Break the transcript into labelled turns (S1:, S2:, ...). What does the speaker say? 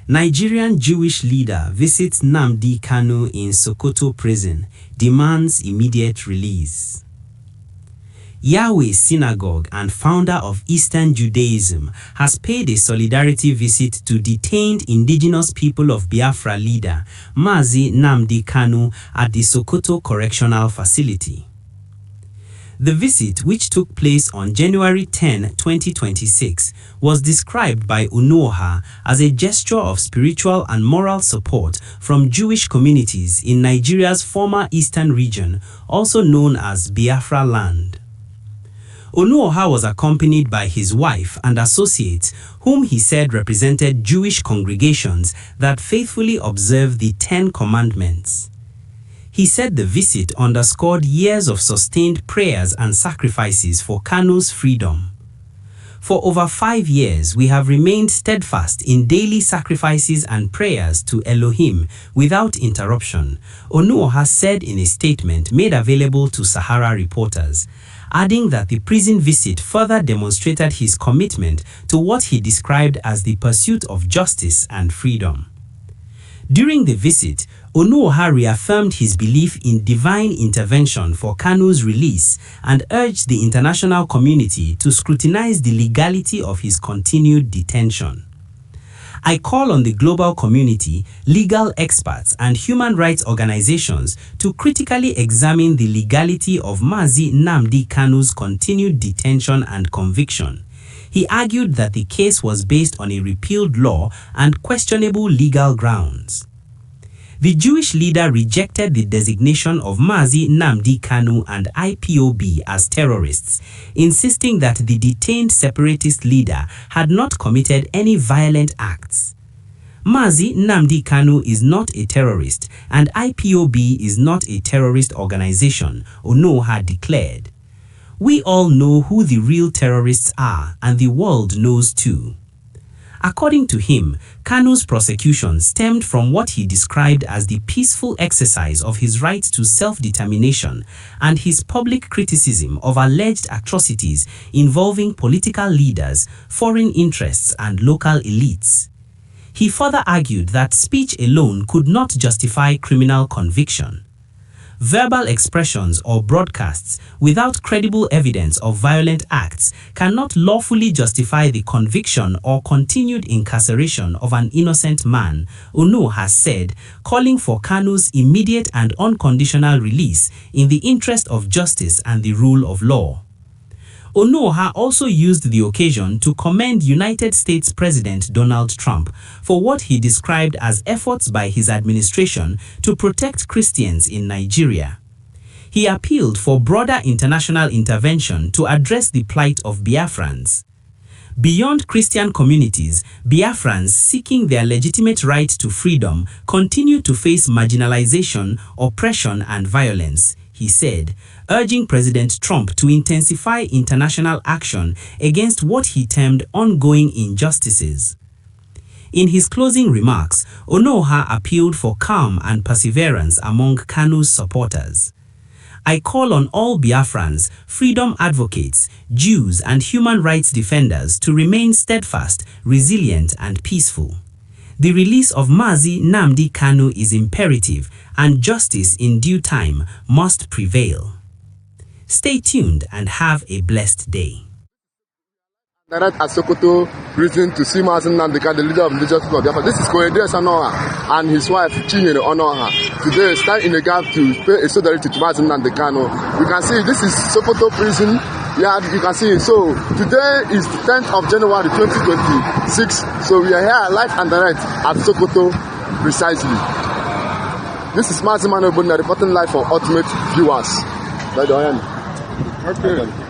S1: Nigerian Jewish leader visits Nnamdi Kanu in Sokoto prison, demands immediate release. Yahweh Synagogue and founder of Eastern Judaism has paid a solidarity visit to detained indigenous people of Biafra leader Mazi Nnamdi Kanu at the Sokoto Correctional Facility. The visit, which took place on January 10, 2026, was described by Onuoha as a gesture of spiritual and moral support from Jewish communities in Nigeria's former eastern region, also known as Biafra land. Onuoha was accompanied by his wife and associates, whom he said represented Jewish congregations that faithfully observe the 10 Commandments. He said the visit underscored years of sustained prayers and sacrifices for Kanu's freedom. For over 5 years, we have remained steadfast in daily sacrifices and prayers to Elohim without interruption, Onuoha said in a statement made available to Sahara reporters, adding that the prison visit further demonstrated his commitment to what he described as the pursuit of justice and freedom. During the visit, Onuoha reaffirmed his belief in divine intervention for Kanu's release and urged the international community to scrutinize the legality of his continued detention. I call on the global community, legal experts, and human rights organizations to critically examine the legality of Mazi Nnamdi Kanu's continued detention and conviction. He argued that the case was based on a repealed law and questionable legal grounds. The Jewish leader rejected the designation of Mazi Nnamdi Kanu and IPOB as terrorists, insisting that the detained separatist leader had not committed any violent acts. Mazi Nnamdi Kanu is not a terrorist and IPOB is not a terrorist organization, Onuoha declared. We all know who the real terrorists are, and the world knows too. According to him, Kanu's prosecution stemmed from what he described as the peaceful exercise of his right to self-determination and his public criticism of alleged atrocities involving political leaders, foreign interests, and local elites. He further argued that speech alone could not justify criminal conviction. Verbal expressions or broadcasts without credible evidence of violent acts cannot lawfully justify the conviction or continued incarceration of an innocent man, Onuoha has said, calling for Kanu's immediate and unconditional release in the interest of justice and the rule of law. Onuoha also used the occasion to commend United States President Donald Trump for what he described as efforts by his administration to protect Christians in Nigeria. He appealed for broader international intervention to address the plight of Biafrans. Beyond Christian communities, Biafrans seeking their legitimate right to freedom continue to face marginalization, oppression, and violence, he said, urging President Trump to intensify international action against what he termed ongoing injustices. In his closing remarks, Onuoha appealed for calm and perseverance among Kanu's supporters. I call on all Biafrans, freedom advocates, Jews, and human rights defenders to remain steadfast, resilient, and peaceful. The release of Mazi Nnamdi Kanu is imperative, and justice in due time must prevail. Stay tuned and have a blessed day.
S2: Direct at Sokoto prison to see Mazi Nnamdi Kanu, the leader of the religious people of Biafra. This is Koede Sanoha and his wife Chinyere Onoha. Today stand in the gap to pay a solidarity to Mazi Nnamdi Kanu. You can see this is Sokoto prison. Yeah, you can see it. So today is the 10th of January 2026. So we are here live and direct at Sokoto precisely. This is Mazi Nnamdi reporting live for Ultimate Viewers. By the end. Okay.